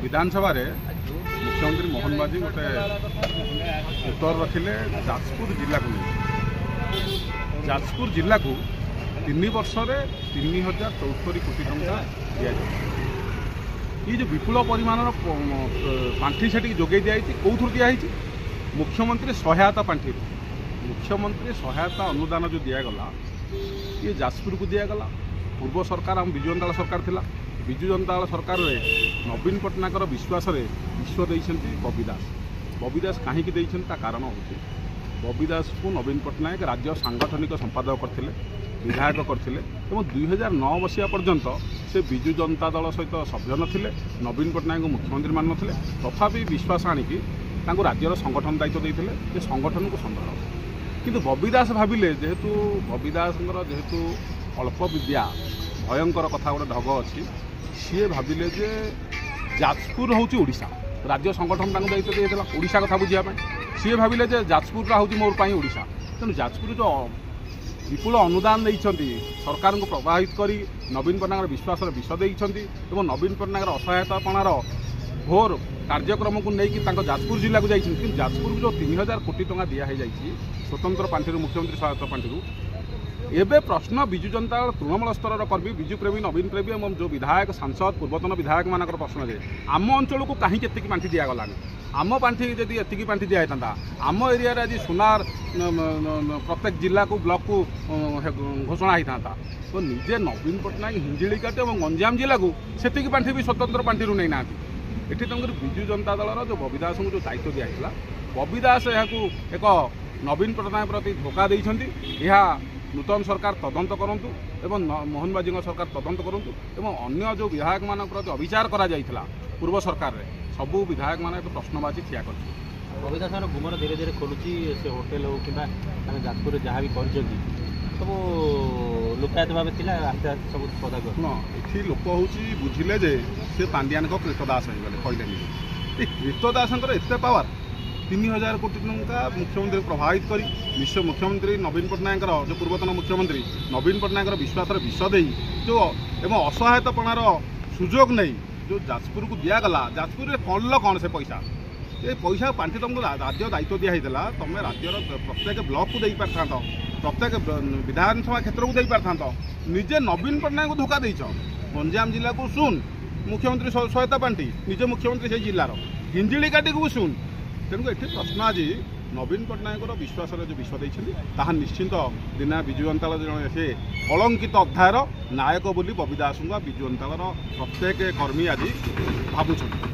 विधानसभा मुख्यमंत्री मोहन बाजी गोटे उत्तर रखिले जाजपुर जिला को जाजपुर जिला को 3 वर्ष 3074 कोटी टंका दिया ये जो विपुल परिमाण पांठी से जोगे दिखाई कौन दिखाई मुख्यमंत्री सहायता पांठी मुख्यमंत्री सहायता अनुदान जो दिगला ये जाजपुर को दिगला पूर्व सरकार आम विजु जनता सरकार थिला विजु जनता सरकार रे नवीन पट्टनायक विश्वास विश्व देइछन्ति बबी दास कहीं कारण हो बबी दास को नवीन पट्टनायक राज्य सांगठनिक संपादक करथिले विधायक करथिले एवं 2009 मसीहा पर्यंत से विजु जनता दल सहित सभ्य नथिले नवीन पट्टनायक मुख्यमंत्री मान नथिले तथापि विश्वास आनिकी राज्यर संगठन दायित्व देते ये संगठन को संभाल किंतु बबी दास भाविले जेहेतु बबी दास जेहेतु अल्प विद्या भयंकर कथा गोटे ढग अच्छी सी भाविले जे जाजपुर हूँ ओडिशा राज्य संगठन दायित्व देता ओडिशा कथा बुझापी सी भाविले जे जाजपुर हूँ मोर ओडिशा तेणु जाजपुर जो विपुल अनुदान देइछन्ति सरकार को प्रभावित करी नवीन पट्टनायक विश्वास विष देइछन्ति एवं नवीन पट्टनायक असहायतापणार घोर कार्यक्रम को लेकिन जाजपुर जिला को जाइए जाजपुर जो 3000 कोटी टंका दिखाई स्वतंत्र पांठी मुख्यमंत्री सहायता पांठी एवं प्रश्न विजु जनता तृणमूल स्तर कर्मी विजु प्रेमी नवीन प्रेमी और जो विधायक सांसद पूर्वतन विधायक मान प्रश्न जे आम अंचल को कहीं के पांठी दिगला आम पांठी जदि एति पांठी दिखाता आम एरिया आज सोनार प्रत्येक जिला को ब्लॉक को घोषणा होता तो निजे नवीन पट्टनायक हिंजिलिकाटे और गंजाम जिला को से पांठी भी स्वतंत्र पांठी नहीं ना ये विजु जनता दल जो बबी दास को जो दायित्व दिखाई बबी दास एक नवीन पट्टनायक प्रति धोखा देइछन्ति नूतन सरकार तदंत करंतु एवं मोहन बाजी सरकार तदंत करंतु एवं अन्य जो विधायक मान प्रति अविचार करा जाइथिला पूर्व सरकार रे सबू विधायक मान एक प्रश्नबाची ठिया कर बबी दास गुमर धीरे धीरे खोलुची से होटेल हो कि जाजपुर जहाँ भी कर सब लोकायत भाव थी आस्ते आस्ते सब पदा ये लोक हूँ बुझिले जे से पांड्यान कृतदास हो गले कहले कृतदास एत पावर 3000 कोटी टंका मुख्यमंत्री प्रभावित करी विश्व मुख्यमंत्री नवीन पट्टनायक जो पूर्वतन मुख्यमंत्री नवीन पट्टनायक विश्वास विष दे जो एवं असहायतापणार सुजोग नहीं जो जाजपुर को दिगला जाजपुर में कौन कौन से पैसा ये पैसा पांठी तुमको राज्य दायित्व दिखाई तुम राज्यर प्रत्येक ब्लॉक को दे पार प्रत्येक विधानसभा क्षेत्र को दे पार निजे नवीन पट्टनायक को धोखा देछ गंजाम जिला को सुन मुख्यमंत्री सहायता पांठी निजे मुख्यमंत्री से जिलार हिंजिलिकाटी को सुन तेणु ये प्रश्न आज नवीन पट्टनायक विश्वास जो विष देते निश्चिंत दिना विजु जनता जन से कलंकित अध्यायर नायक बोली बबी दास विजु जनता प्रत्येक कर्मी आज भावुं।